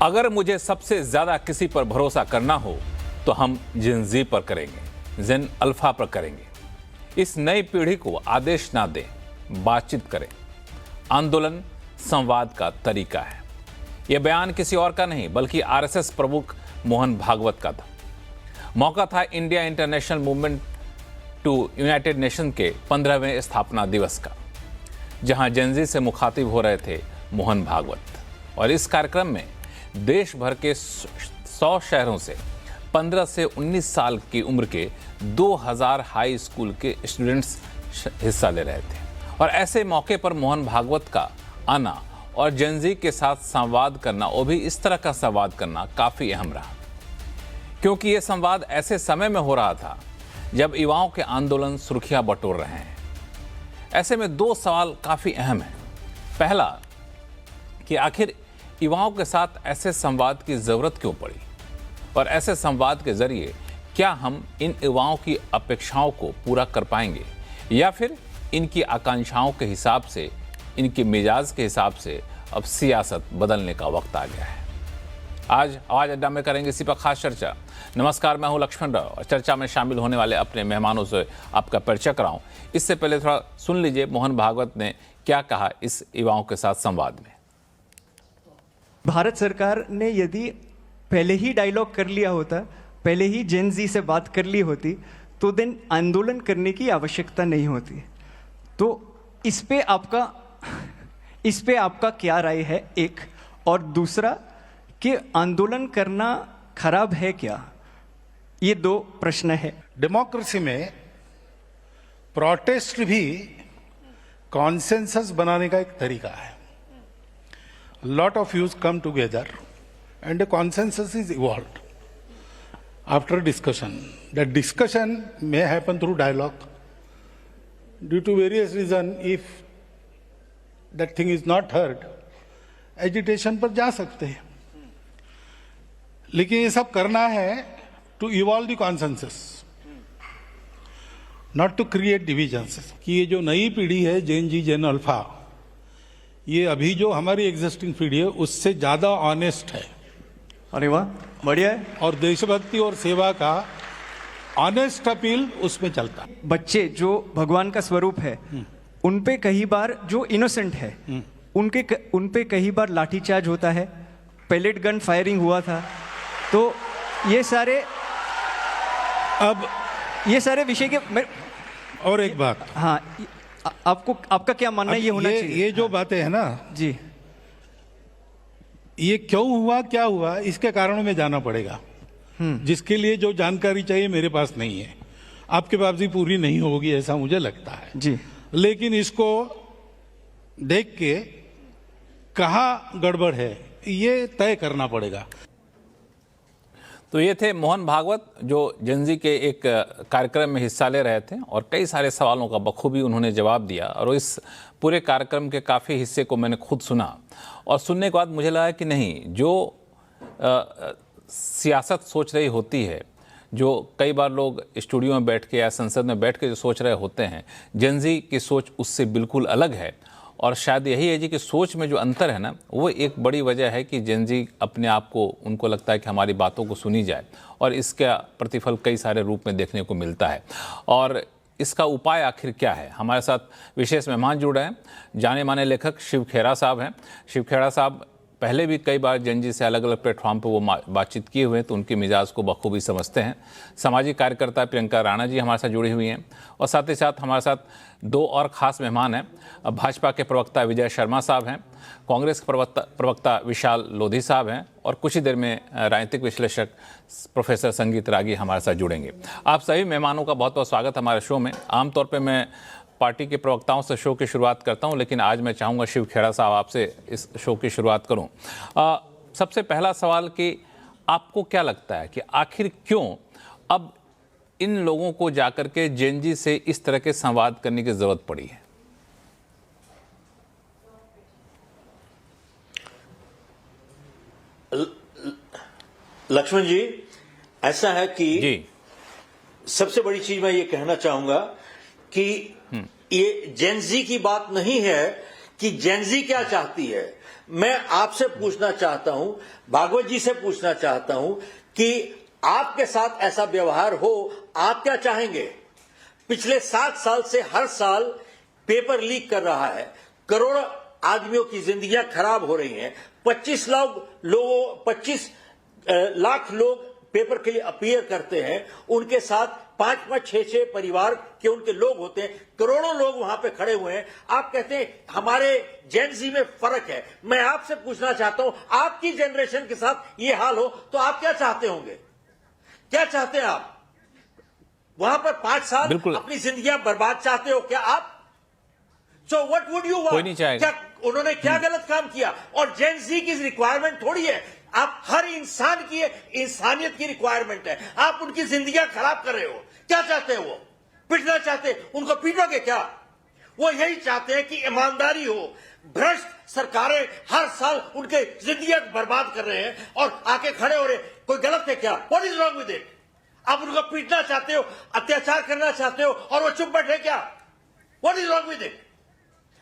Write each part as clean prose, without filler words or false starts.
अगर मुझे सबसे ज्यादा किसी पर भरोसा करना हो तो हम जेन जी पर करेंगे, जेन अल्फा पर करेंगे। इस नई पीढ़ी को आदेश ना दें, बातचीत करें। आंदोलन संवाद का तरीका है। यह बयान किसी और का नहीं बल्कि आरएसएस प्रमुख मोहन भागवत का था। मौका था India international movement to united nation के 15वें स्थापना दिवस का, जहां जेन-जी से मुखातिब हो रहे थे मोहन भागवत। और इस कार्यक्रम में देश भर के 100 शहरों से 15 से 19 साल की उम्र के 2000 हाई स्कूल के स्टूडेंट्स हिस्सा ले रहे थे। और ऐसे मौके पर मोहन भागवत का आना और जेन-जी के साथ संवाद करना, वो भी इस तरह का संवाद करना, काफ़ी अहम रहा, क्योंकि ये संवाद ऐसे समय में हो रहा था जब युवाओं के आंदोलन सुर्खियां बटोर रहे हैं। ऐसे में दो सवाल काफ़ी अहम हैं। पहला कि आखिर युवाओं के साथ ऐसे संवाद की ज़रूरत क्यों पड़ी, और ऐसे संवाद के जरिए क्या हम इन युवाओं की अपेक्षाओं को पूरा कर पाएंगे, या फिर इनकी आकांक्षाओं के हिसाब से, इनके मिजाज के हिसाब से अब सियासत बदलने का वक्त आ गया है। आज आवाज अड्डा में करेंगे इसी पर खास चर्चा। नमस्कार, मैं हूं लक्ष्मण राव और चर्चा में शामिल होने वाले अपने मेहमानों से आपका परिचय कराऊं। इससे पहले थोड़ा सुन लीजिए मोहन भागवत ने क्या कहा इस युवाओं के साथ संवाद में। भारत सरकार ने यदि पहले ही डायलॉग कर लिया होता, पहले ही जेन-जी से बात कर ली होती, तो दिन आंदोलन करने की आवश्यकता नहीं होती। तो इस पे आपका क्या राय है, एक? और दूसरा कि आंदोलन करना खराब है क्या? ये दो प्रश्न है। डेमोक्रेसी में प्रोटेस्ट भी कॉन्सेंसस बनाने का एक तरीका है। Lot of views come together and A consensus is evolved after discussion. That discussion may happen through dialogue. Due to various reasons, if that thing is not heard, agitation पर जा सकते हैं। लेकिन ये सब करना है to evolve the consensus, not to create divisions. कि ये जो नई पीढ़ी है जेन-जी, जेन अल्फा, ये अभी जो हमारी एग्जिस्टिंग पीढ़ी है उससे ज़्यादा ऑनेस्ट है। अरे वाह, बढ़िया है। और देशभक्ति और सेवा का ऑनेस्ट अपील उसमें चलता है। बच्चे जो भगवान का स्वरूप है, उन पे कई बार, जो इनोसेंट है, उन पे कई बार लाठीचार्ज होता है, पेलेट गन फायरिंग हुआ था। तो ये सारे विषय के और एक बात, हाँ, आपका क्या मानना है? ये होना चाहिए। ये जो बातें हैं ना जी, ये क्यों हुआ, क्या हुआ, इसके कारणों में जाना पड़ेगा, जिसके लिए जो जानकारी चाहिए मेरे पास नहीं है। आपके पास भी पूरी नहीं होगी ऐसा मुझे लगता है जी। लेकिन इसको देख के कहाँ गड़बड़ है ये तय करना पड़ेगा। तो ये थे मोहन भागवत, जो जेन-जी के एक कार्यक्रम में हिस्सा ले रहे थे और कई सारे सवालों का बखूबी उन्होंने जवाब दिया। और इस पूरे कार्यक्रम के काफ़ी हिस्से को मैंने खुद सुना, और सुनने के बाद मुझे लगा कि नहीं, जो सियासत सोच रही होती है, जो कई बार लोग स्टूडियो में बैठ के या संसद में बैठ के जो सोच रहे होते हैं, जेन-जी की सोच उससे बिल्कुल अलग है। और शायद यही है जी कि सोच में जो अंतर है ना, वो एक बड़ी वजह है कि जेन-जी अपने आप को, उनको लगता है कि हमारी बातों को सुनी जाए, और इसका प्रतिफल कई सारे रूप में देखने को मिलता है। और इसका उपाय आखिर क्या है? हमारे साथ विशेष मेहमान जुड़ रहे हैं, जाने माने लेखक शिव खेड़ा साहब हैं। शिव खेड़ा साहब पहले भी कई बार जेन-जी से अलग अलग प्लेटफॉर्म पर वो बातचीत किए हुए हैं, तो उनके मिजाज को बखूबी समझते हैं। सामाजिक कार्यकर्ता प्रियंका राणा जी हमारे साथ जुड़ी हुई हैं, और साथ ही साथ हमारे साथ दो और ख़ास मेहमान हैं। भाजपा के प्रवक्ता विजय शर्मा साहब हैं, कांग्रेस के प्रवक्ता विशाल लोधी साहब हैं, और कुछ ही देर में राजनीतिक विश्लेषक प्रोफेसर संगीत रागी हमारे साथ जुड़ेंगे। आप सभी मेहमानों का बहुत बहुत स्वागत हमारे शो में। आमतौर पर मैं पार्टी के प्रवक्ताओं से शो की शुरुआत करता हूं, लेकिन आज मैं चाहूँगा शिव खेड़ा साहब आपसे इस शो की शुरुआत करूं। सबसे पहला सवाल कि आपको क्या लगता है कि आखिर क्यों अब इन लोगों को जाकर के जेन-जी से इस तरह के संवाद करने की जरूरत पड़ी है? लक्ष्मण जी, ऐसा है कि जी, सबसे बड़ी चीज मैं ये कहना चाहूंगा कि ये जेन-जी की बात नहीं है कि जेनजी क्या चाहती है। मैं आपसे पूछना चाहता हूं, भागवत जी से पूछना चाहता हूं कि आपके साथ ऐसा व्यवहार हो, आप क्या चाहेंगे? पिछले 7 साल से हर साल पेपर लीक कर रहा है, करोड़ों आदमियों की जिंदगियां खराब हो रही हैं, 25 लाख लोग पेपर के लिए अपीयर करते हैं, उनके साथ 5-5, 6-6 परिवार के उनके लोग होते हैं, करोड़ों लोग वहां पे खड़े हुए हैं। आप कहते हैं हमारे जेनजी में फर्क है। मैं आपसे पूछना चाहता हूं, आपकी जनरेशन के साथ ये हाल हो तो आप क्या चाहते होंगे? क्या चाहते हैं आप? वहां पर 5 साल बिल्कुल। अपनी जिंदगियां बर्बाद चाहते हो क्या आप? So what would you want? कोई नहीं चाहेगा। क्या उन्होंने क्या गलत काम किया? और जेनजी की रिक्वायरमेंट थोड़ी है, आप हर इंसान की इंसानियत की रिक्वायरमेंट है। आप उनकी जिंदगियां खराब कर रहे हो। क्या चाहते हैं वो? पिटना चाहते हैं? उनको पीटोगे क्या? वो यही चाहते हैं कि ईमानदारी हो। भ्रष्ट सरकारें हर साल उनके जिंदगियां बर्बाद कर रहे हैं और आके खड़े हो रहे। कोई गलत है क्या? What is wrong with it? आप उनको पीटना चाहते हो, अत्याचार करना चाहते हो और वो चुप बैठे क्या? What is wrong with it?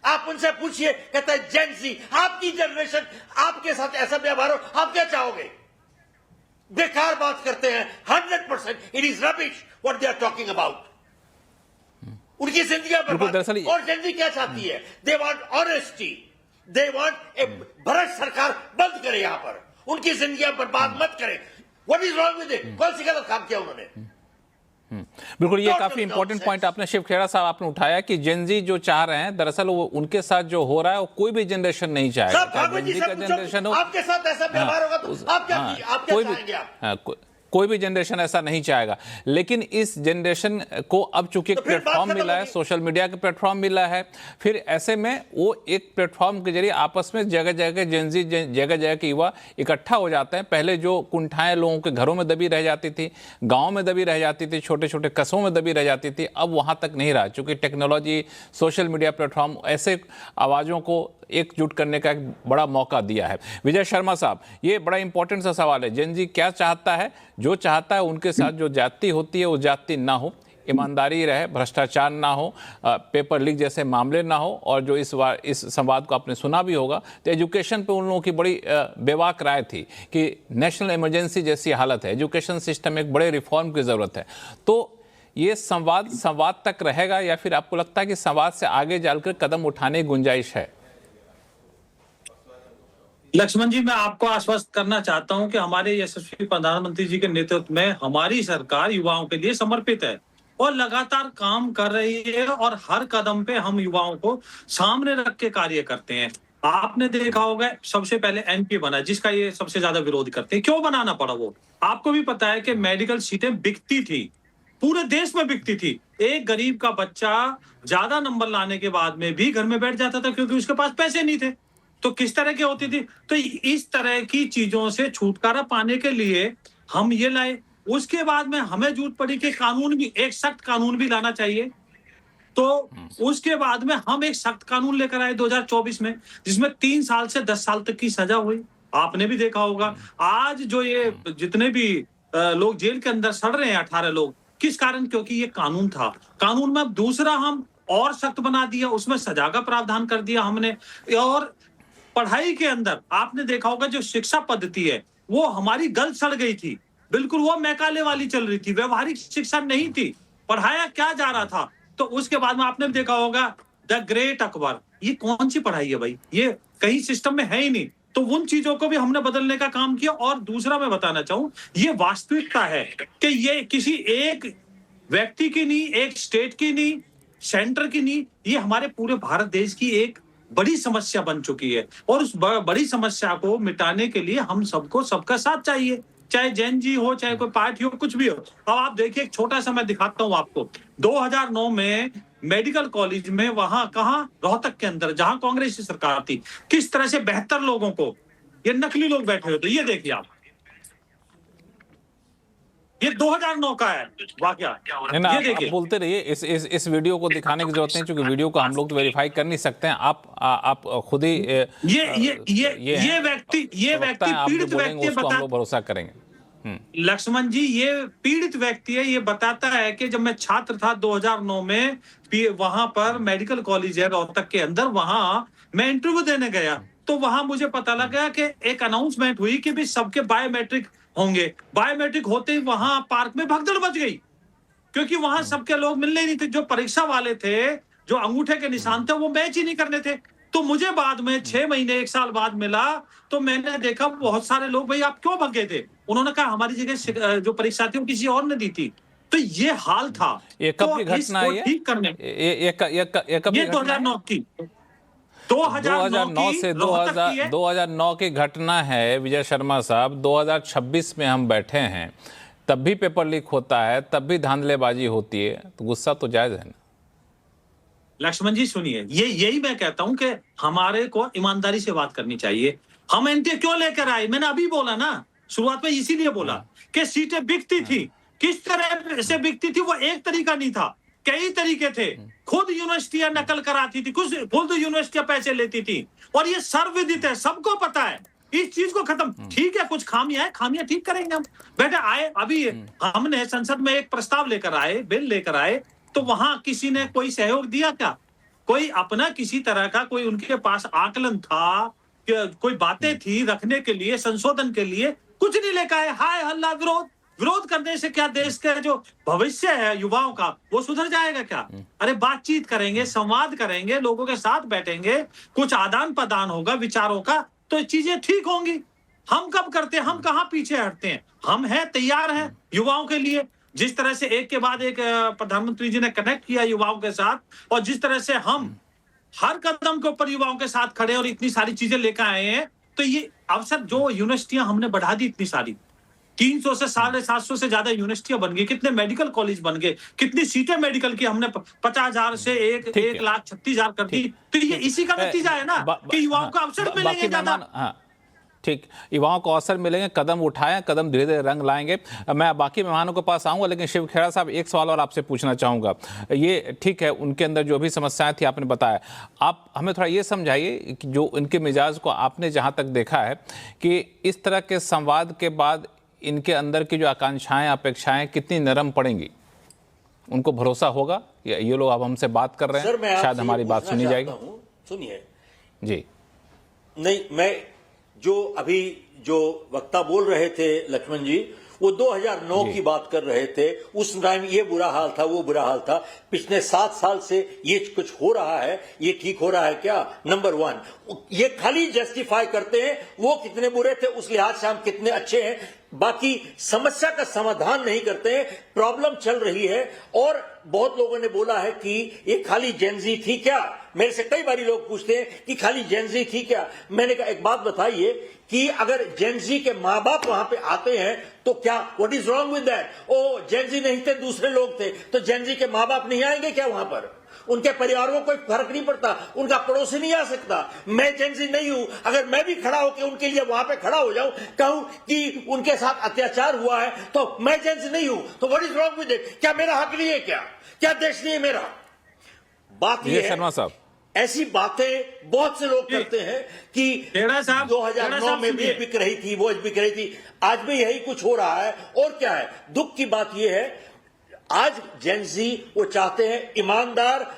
आप उनसे पूछिए, कहता है जेनजी, आपकी जनरेशन, आपके साथ ऐसा व्यवहार हो, आप क्या चाहोगे? बेकार बात करते हैं। 100% it is rubbish what they are talking about. उनकी जिंदगियां बर्बाद। दरअसल और जेनजी क्या चाहती है? They want honesty, they want a भ्रष्ट सरकार बंद करे, यहां पर उनकी जिंदगियां बर्बाद मत करे। What is wrong with it? कौन सी गलत काम किया उन्होंने? बिल्कुल, ये काफी इंपॉर्टेंट पॉइंट आपने शिव खेड़ा साहब आपने उठाया कि जेनजी जो चाह रहे हैं, दरअसल वो उनके साथ जो हो रहा है वो कोई भी जनरेशन नहीं चाहेगा। चाहे जेनजी का जनरेशन हो, आपके साथ ऐसा व्यवहार होगा तो आप क्या चाहेंगे? आप कोई भी जनरेशन ऐसा नहीं चाहेगा। लेकिन इस जनरेशन को अब चूंकि एक प्लेटफॉर्म मिला है, सोशल मीडिया का प्लेटफॉर्म मिला है, फिर ऐसे में वो एक प्लेटफॉर्म के जरिए आपस में जगह जगह जेनजी जगह जगह के युवा इकट्ठा हो जाते हैं। पहले जो कुंठाएं लोगों के घरों में दबी रह जाती थी, गाँव में दबी रह जाती थी, छोटे छोटे कस्बों में दबी रह जाती थी, अब वहाँ तक नहीं रहा, चूंकि टेक्नोलॉजी, सोशल मीडिया प्लेटफॉर्म ऐसे आवाज़ों को एकजुट करने का एक बड़ा मौका दिया है। विजय शर्मा साहब, ये बड़ा इंपॉर्टेंट सा सवाल है। जेनजी क्या चाहता है? जो चाहता है उनके साथ जो जाति होती है वो जाति ना हो, ईमानदारी रहे, भ्रष्टाचार ना हो, पेपर लीक जैसे मामले ना हो। और जो इस संवाद को आपने सुना भी होगा तो एजुकेशन पे उन लोगों की बड़ी बेबाक राय थी कि नेशनल इमरजेंसी जैसी हालत है, एजुकेशन सिस्टम में एक बड़े रिफॉर्म की ज़रूरत है। तो ये संवाद तक रहेगा या फिर आपको लगता है कि संवाद से आगे जाकर कदम उठाने की गुंजाइश है? लक्ष्मण जी, मैं आपको आश्वस्त करना चाहता हूं कि हमारे यशस्वी प्रधानमंत्री जी के नेतृत्व में हमारी सरकार युवाओं के लिए समर्पित है और लगातार काम कर रही है और हर कदम पे हम युवाओं को सामने रख के कार्य करते हैं। आपने देखा होगा सबसे पहले एमपी बना, जिसका ये सबसे ज्यादा विरोध करते हैं। क्यों बनाना पड़ा? वो आपको भी पता है कि मेडिकल सीटें बिकती थी, पूरे देश में बिकती थी। एक गरीब का बच्चा ज्यादा नंबर लाने के बाद में भी घर में बैठ जाता था क्योंकि उसके पास पैसे नहीं थे। तो किस तरह की होती थी? तो इस तरह की चीजों से छुटकारा पाने के लिए हम ये लाए। उसके बाद में हमें जरूरत पड़ी कि कानून भी, एक सख्त कानून भी लाना चाहिए। तो उसके बाद में हम एक सख्त कानून लेकर आए 2024 में, जिसमें 3 साल से 10 साल तक की सजा हुई। आपने भी देखा होगा आज जो ये जितने भी लोग जेल के अंदर सड़ रहे हैं, 18 लोग, किस कारण? क्योंकि ये कानून था। कानून में दूसरा हम और सख्त बना दिया, उसमें सजा का प्रावधान कर दिया हमने। और पढ़ाई के अंदर आपने देखा होगा जो शिक्षा पद्धति है वो हमारी गल सड़ गई थी, बिल्कुल वो मैकाले वाली चल रही थी, व्यवहारिक शिक्षा नहीं थी, पढ़ाया क्या जा रहा था। तो उसके बाद में आपने देखा होगा द ग्रेट अकबर, ये कौन सी पढ़ाई है भाई? ये कहीं सिस्टम में है ही नहीं। तो उन चीजों को भी हमने बदलने का काम किया। और दूसरा मैं बताना चाहूं, ये वास्तविकता है कि ये किसी एक व्यक्ति की नहीं, एक स्टेट की नहीं, सेंटर की नहीं, ये हमारे पूरे भारत देश की एक बड़ी समस्या बन चुकी है। और उस बड़ी समस्या को मिटाने के लिए हम सबको सबका साथ चाहिए, चाहे जैन जी हो, चाहे कोई पार्टी हो, कुछ भी हो। अब आप देखिए, एक छोटा सा मैं दिखाता हूं आपको। 2009 में मेडिकल कॉलेज में, वहां कहां, रोहतक के अंदर, जहां कांग्रेस की सरकार थी, किस तरह से 72 लोगों को ये नकली लोग बैठे हुए थे। ये देखिए आप, ये 2009 का है वाकया। ये देखिए, आप बोलते रहिए, इस वीडियो को दिखाने की जरूरत नहीं, क्योंकि वीडियो को हम लोग तो वेरीफाई कर नहीं सकते हैं। आप खुद ही ये व्यक्ति पीड़ित व्यक्ति उसको हम लोग भरोसा करेंगे। लक्ष्मण जी, ये पीड़ित व्यक्ति है। ये बताता है कि जब मैं छात्र था 2009 में, वहां पर मेडिकल कॉलेज है रोहतक के अंदर, वहां मैं इंटरव्यू देने गया तो वहां मुझे पता लगा कि एक अनाउंसमेंट हुई कि भी सबके बायोमेट्रिक होंगे। बायोमेट्रिक होते ही वहां पार्क में भगदड़ मच गई, क्योंकि वहां सबके लोग मिलने ही नहीं थे। जो परीक्षा वाले थे, जो अंगूठे के निशान थे, वो मैच ही नहीं करने थे। तो मुझे बाद में 6 महीने 1 साल बाद मिला तो मैंने देखा बहुत सारे लोग, भाई आप क्यों भगे थे? उन्होंने कहा हमारी जगह जो परीक्षा थी वो किसी और ने दी थी। तो ये हाल था। ये कब तो की घटना है? ठीक करने ये कब की ये घटना है? 2009 की 2009 से रोहतक की है। 2009 की घटना है विजय शर्मा साहब। 2026 में हम बैठे हैं, तब भी पेपर लीक होता है, तब भी धांधलेबाजी होती है, तो गुस्सा तो जायज है ना। लक्ष्मण जी सुनिए, यही मैं कहता हूं कि हमारे को ईमानदारी से बात करनी चाहिए। हम एनटीए क्यों लेकर आए? मैंने अभी बोला ना, शुरुआत में इसीलिए बोला कि सीटें बिकती थी। किस तरह से बिकती थी? वो एक तरीका नहीं था, कई तरीके थे। खुद यूनिवर्सिटियां नकल कराती थी, खुद यूनिवर्सिटियां पैसे लेती थी, और ये सर्वविदित है, सबको पता है। इस चीज को खत्म, ठीक है, कुछ खामियां है, खामियां ठीक करेंगे हम। बेटे आए अभी हमने संसद में एक प्रस्ताव लेकर आए, बिल लेकर आए, तो वहां किसी ने कोई सहयोग दिया क्या? कोई अपना किसी तरह का कोई उनके पास आकलन था, कोई बातें थी रखने के लिए, संशोधन के लिए? कुछ नहीं लेकर आए। हाय हल्ला, विरोध करने से क्या देश का जो भविष्य है युवाओं का वो सुधर जाएगा क्या? अरे बातचीत करेंगे, संवाद करेंगे, लोगों के साथ बैठेंगे, कुछ आदान प्रदान होगा विचारों का, तो चीजें ठीक होंगी। हम कब करते हैं? हम कहां पीछे हटते हैं? हम हैं, तैयार हैं युवाओं के लिए। जिस तरह से एक के बाद एक प्रधानमंत्री जी ने कनेक्ट किया युवाओं के साथ, और जिस तरह से हम हर कदम के ऊपर युवाओं के साथ खड़े और इतनी सारी चीजें लेकर आए हैं, तो ये अवसर जो यूनिवर्सिटियां हमने बढ़ा दी, इतनी सारी 300 से 750 से ज्यादा यूनिवर्सिटियां बन गई, कितने मेडिकल कॉलेज बन गए, कितनी सीटें मेडिकल की हमने 50,000 से 1,36,000 कर दी। तो ये इसी का नतीजा है ना कि युवाओं को अवसर मिलेंगे ज्यादा। हाँ ठीक, युवाओं को अवसर मिलेंगे, कदम उठाएं, कदम धीरे धीरे रंग लाएंगे। मैं बाकी मेहमानों के पास आऊंगा, लेकिन शिव खेड़ा साहब एक सवाल और आपसे पूछना चाहूंगा। ये ठीक है, उनके अंदर जो भी समस्याएं थी आपने बताया, आप हमें थोड़ा ये समझाइए कि जो इनके मिजाज को आपने जहां तक देखा है कि इस तरह के संवाद के बाद इनके अंदर की जो आकांक्षाएं, अपेक्षाएं कितनी नरम पड़ेंगी? उनको भरोसा होगा या ये लोग अब हमसे बात कर रहे हैं, शायद हमारी बात सुनी जाएगी? सुनिए जी नहीं, मैं जो अभी जो वक्ता बोल रहे थे लक्ष्मण जी, वो 2009 की बात कर रहे थे। उस टाइम ये बुरा हाल था, वो बुरा हाल था। पिछले 7 साल से ये कुछ हो रहा है, ये ठीक हो रहा है क्या? नंबर 1, ये खाली जस्टिफाई करते हैं वो कितने बुरे थे, उस लिहाज से हम कितने अच्छे हैं। बाकी समस्या का समाधान नहीं करते हैं। प्रॉब्लम चल रही है, और बहुत लोगों ने बोला है कि ये खाली जेनजी थी क्या? मेरे से कई बारी लोग पूछते हैं कि खाली जेनजी थी क्या? मैंने कहा एक बात बताइए कि अगर जेनजी के माँ बाप वहां पे आते हैं तो क्या, what is wrong with that? ओ जेनजी नहीं थे, दूसरे लोग थे, तो जेनजी के माँ बाप नहीं आएंगे क्या वहां पर? उनके परिवारों को कोई फर्क नहीं पड़ता, उनका पड़ोसी नहीं आ सकता। मैं जेनजी नहीं हूं, अगर मैं भी खड़ा होकर उनके लिए वहां पे खड़ा हो जाऊं, कहूं कि उनके साथ अत्याचार हुआ है, तो मैं जेनजी नहीं हूं, तो what is wrong with it? क्या मेरा हक नहीं है? क्या देश नहीं है मेरा? बात ये है, शर्मा साहब, ऐसी बातें बहुत से लोग करते हैं कि 2009 में भी बिक रही थी, वो बिक रही थी, आज भी यही कुछ हो रहा है। और क्या है, दुख की बात यह है, आज जेनजी वो चाहते हैं ईमानदार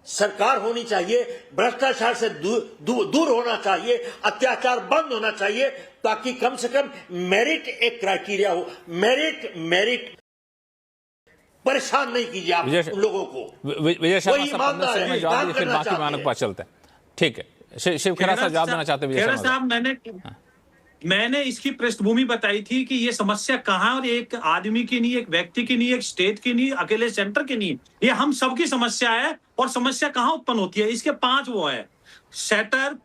सरकार होनी चाहिए, भ्रष्टाचार से दूर होना चाहिए, अत्याचार बंद होना चाहिए, ताकि कम से कम मेरिट एक क्राइटेरिया हो। मेरिट परेशान नहीं कीजिए आप उन लोगों को। विजय शर्मा साहब में जवाब दिए, फिर बाकी मेहमानों के पास चलते हैं। ठीक है, शिव खेड़ा साहब जवाब देना चाहते हैं। विजय शर्मा साहब, मैंने इसकी पृष्ठभूमि बताई थी कि ये समस्या कहां, और एक आदमी की नहीं, एक व्यक्ति की नहीं, एक स्टेट की नहीं, अकेले सेंटर की नहीं, ये हम सबकी समस्या है। और समस्या कहां उत्पन्न होती है? इसके 5 वो है: सेटर,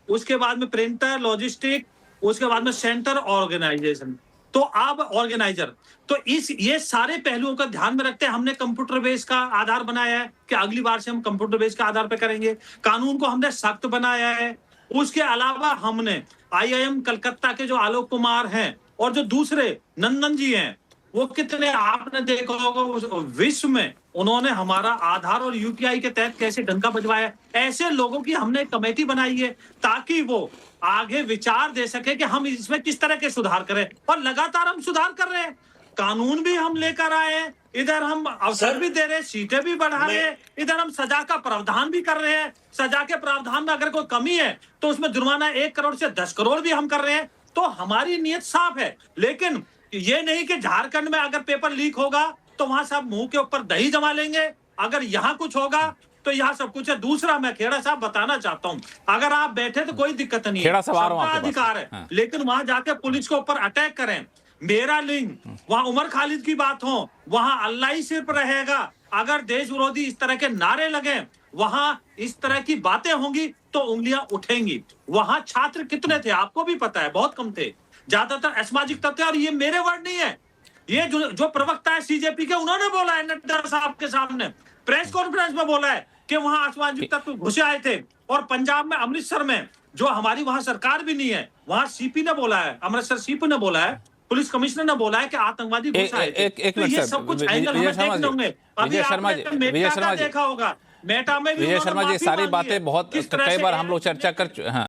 उसके बाद में प्रिंटर, लॉजिस्टिक, उसके बाद में सेंटर, ऑर्गेनाइजेशन। तो अब ऑर्गेनाइजर, तो ये सारे पहलुओं का ध्यान में रखते हैं हमने कंप्यूटर बेस का आधार बनाया है कि अगली बार से हम कंप्यूटर बेस का आधार पे करेंगे। कानून को हमने सख्त बनाया है। उसके अलावा हमने IIM कलकत्ता के जो आलोक कुमार हैं और जो दूसरे नंदन जी हैं, वो कितने, आपने देखा होगा विश्व में उन्होंने हमारा आधार और UPI के तहत कैसे डंका बजवाया। ऐसे लोगों की हमने कमेटी बनाई है ताकि वो आगे विचार दे सके कि हम इसमें किस तरह के सुधार करें, और लगातार हम सुधार कर रहे हैं। कानून भी हम लेकर आए हैं, इधर हम अवसर भी दे रहे हैं, सीटें भी बढ़ा रहे हैं, इधर हम सजा का प्रावधान भी कर रहे हैं। सजा के प्रावधान में अगर कोई कमी है तो उसमें जुर्माना 1 करोड़ से 10 करोड़ भी हम कर रहे हैं। तो हमारी नीयत साफ है, लेकिन ये नहीं कि झारखंड में अगर पेपर लीक होगा तो वहां सब मुंह के ऊपर दही जमा लेंगे, अगर यहाँ कुछ होगा तो यहाँ सब कुछ है। दूसरा मैं खेड़ा साहब बताना चाहता हूँ, अगर आप बैठे तो कोई दिक्कत नहीं खेड़ा है, साहब आ रहा हूं सबका आपके पास। अधिकार है, हाँ। लेकिन वहां जाके पुलिस के ऊपर अटैक करें, मेरा लिंग, वहां उमर खालिद की बात हो, वहां अल्लाह ही सिर्फ रहेगा। अगर देश विरोधी इस तरह के नारे लगे, वहां इस तरह की बातें होंगी तो उंगलियां उठेंगी। वहां छात्र कितने थे आपको भी पता है, बहुत कम थे, ज्यादातर असामाजिक तत्व। और ये मेरे वर्ड नहीं है, ये जो प्रवक्ता है सीजेपी के, उन्होंने बोला है नड्डा साहब के सामने प्रेस कॉन्फ्रेंस में, बोला है कि वहां असामाजिक तत्व घुसे आए थे। और पंजाब में अमृतसर में जो हमारी वहां सरकार भी नहीं है, वहां सीपी ने बोला है, अमृतसर सीपी ने बोला है, पुलिस कमिश्नर ने बोला है कि आतंकवादी घुस आए थे। एक तो मिनट ये सर, सब कुछ विजय एंगल हमें शर्मा देखने जी, होंगे। अभी विजय शर्मा आपने जी, विजय मेटा शर्मा का जी, देखा होगा, मेटा में भी विजय उन्होंने शर्मा जी, माफी सारी मांगी है। बातें बहुत किस तरह कई से बार हम लोग चर्चा कर हाँ